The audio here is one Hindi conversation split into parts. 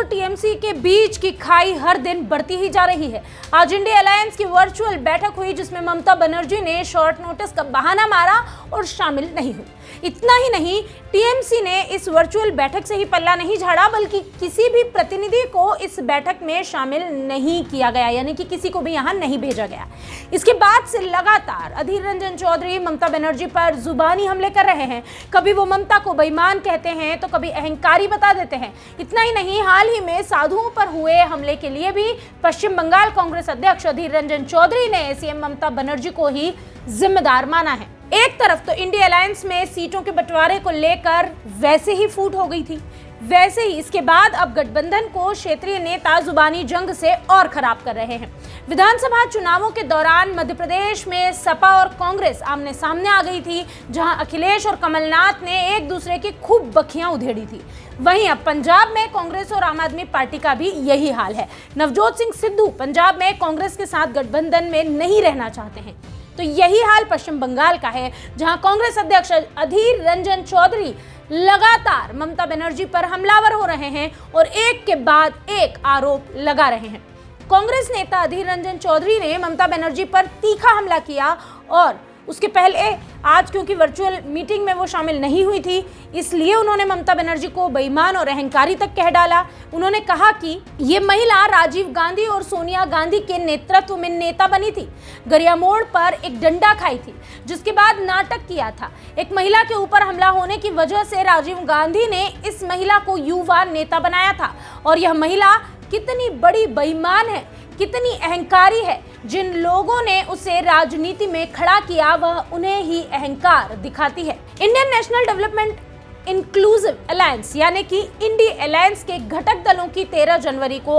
और टीएमसी के बीच की खाई हर दिन बढ़ती ही जा रही है। आज इंडिया अलायंस की वर्चुअल बैठक हुई जिसमें ममता बनर्जी ने शॉर्ट नोटिस का बहाना मारा और शामिल नहीं हुई। इतना ही नहीं, टीएमसी ने इस वर्चुअल बैठक से ही पल्ला नहीं झाड़ा बल्कि किसी भी प्रतिनिधि को इस बैठक में शामिल नहीं किया गया, यानी कि किसी को भी यहां नहीं भेजा गया। इसके बाद से लगातार अधीर रंजन चौधरी ममता बनर्जी पर जुबानी हमले कर रहे हैं। कभी वो ममता को बेईमान कहते हैं तो कभी अहंकारी बता देते हैं। इतना ही नहीं, हाल ही में साधुओं पर हुए हमले के लिए भी पश्चिम बंगाल कांग्रेस अध्यक्ष अधीर रंजन चौधरी ने सीएम ममता बनर्जी को ही जिम्मेदार माना है। एक तरफ तो इंडिया अलायंस में सीटों के बंटवारे को लेकर वैसे ही फूट हो गई थी, वैसे ही इसके बाद अब गठबंधन को क्षेत्रीय नेता जुबानी जंग से और खराब कर रहे हैं। विधानसभा चुनावों के दौरान मध्य प्रदेश में सपा और कांग्रेस आमने सामने आ गई थी, जहां अखिलेश और कमलनाथ ने एक दूसरे की खूब बखियां उधेड़ी थी। वहीं अब पंजाब में कांग्रेस और आम आदमी पार्टी का भी यही हाल है। नवजोत सिंह सिद्धू पंजाब में कांग्रेस के साथ गठबंधन में नहीं रहना चाहते हैं, तो यही हाल पश्चिम बंगाल का है, जहां कांग्रेस अध्यक्ष अधीर रंजन चौधरी लगातार ममता बनर्जी पर हमलावर हो रहे हैं और एक के बाद एक आरोप लगा रहे हैं। कांग्रेस नेता अधीर रंजन चौधरी ने ममता बनर्जी पर तीखा हमला किया और उसके पहले आज क्योंकि वर्चुअल मीटिंग में वो शामिल नहीं हुई थी, इसलिए उन्होंने ममता बनर्जी को बेईमान और अहंकारी तक कह डाला। उन्होंने कहा कि ये महिला राजीव गांधी और सोनिया गांधी के नेतृत्व में नेता बनी थी, गरिया मोड़ पर एक डंडा खाई थी, जिसके बाद नाटक किया था। एक महिला के ऊपर हमला होने की वजह से राजीव गांधी ने इस महिला को युवा नेता बनाया था। और यह महिला कितनी बड़ी बेईमान है, कितनी अहंकारी है। जिन लोगों ने उसे राजनीति में खड़ा किया वह उन्हें ही अहंकार दिखाती है। Indian national development inclusive alliance यानी कि इंडी अलायंस के घटक दलों की 13 जनवरी को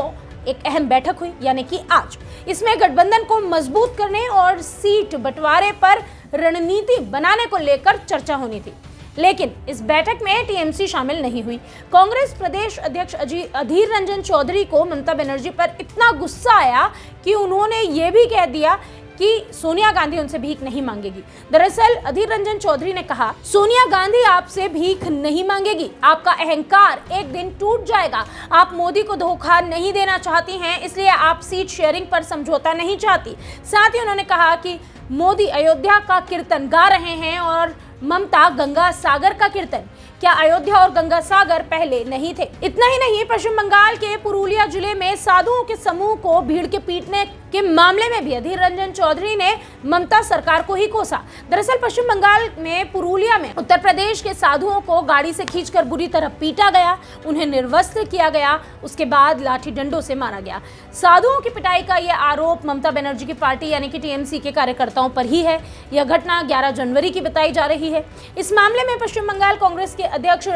एक अहम बैठक हुई, यानी कि आज। इसमें गठबंधन को मजबूत करने और सीट बंटवारे पर रणनीति बनाने को लेकर चर्चा होनी थी, लेकिन इस बैठक में टीएमसी शामिल नहीं हुई। कांग्रेस प्रदेश अध्यक्ष अधीर रंजन चौधरी को ममता बनर्जी पर इतना गुस्सा आया कि उन्होंने ये भी कह दिया कि सोनिया गांधी उनसे भीख नहीं मांगेगी। दरअसल अधीर रंजन चौधरी ने कहा, सोनिया गांधी आपसे भीख नहीं मांगेगी, आपका अहंकार एक दिन टूट जाएगा। आप मोदी को धोखा नहीं देना चाहती हैं, इसलिए आप सीट शेयरिंग पर समझौता नहीं चाहती। साथ ही उन्होंने कहा कि मोदी अयोध्या का कीर्तन गा रहे हैं और ममता गंगा सागर का कीर्तन। क्या अयोध्या और गंगा सागर पहले नहीं थे? इतना ही नहीं, पश्चिम बंगाल के पुरुलिया जिले में साधुओं के समूह को भीड़ के पीटने के मामले में भी अधीर रंजन चौधरी ने ममता सरकार को ही कोसा। दरअसल पश्चिम बंगाल में पुरुलिया में उत्तर प्रदेश के साधुओं को गाड़ी से खींचकर बुरी तरह पीटा गया, उन्हें निर्वस्त्र किया गया, उसके बाद लाठी डंडों से मारा गया। साधुओं की पिटाई का यह आरोप ममता बनर्जी की पार्टी यानी कि टीएमसी के कार्यकर्ताओं पर ही है। यह घटना 11 जनवरी की बताई जा रही है। इस मामले में पश्चिम बंगाल कांग्रेस के अध्यक्ष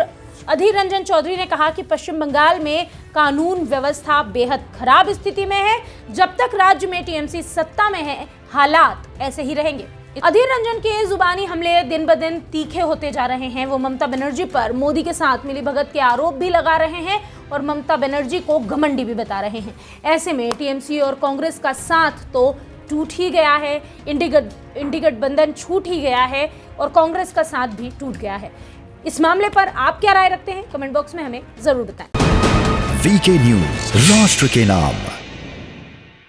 अधीर रंजन चौधरी ने कहा कि पश्चिम बंगाल में कानून व्यवस्था बेहद खराब स्थिति में है। जब तक राज्य में टीएमसी सत्ता में है, हालात ऐसे ही रहेंगे। अधीर रंजन के जुबानी हमले दिन ब दिन तीखे होते जा रहे हैं। वो ममता बनर्जी पर मोदी के साथ मिलीभगत के आरोप भी लगा रहे हैं और ममता बनर्जी को घमंडी भी बता रहे हैं। ऐसे में टीएमसी और कांग्रेस का साथ तो टूट ही गया है, इंडी गठबंधन छूट ही गया है और कांग्रेस का साथ भी टूट गया है। इस मामले पर आप क्या राय रखते हैं? कमेंट बॉक्स में हमें जरूर बताएं। वीके न्यूज, राष्ट्र के नाम।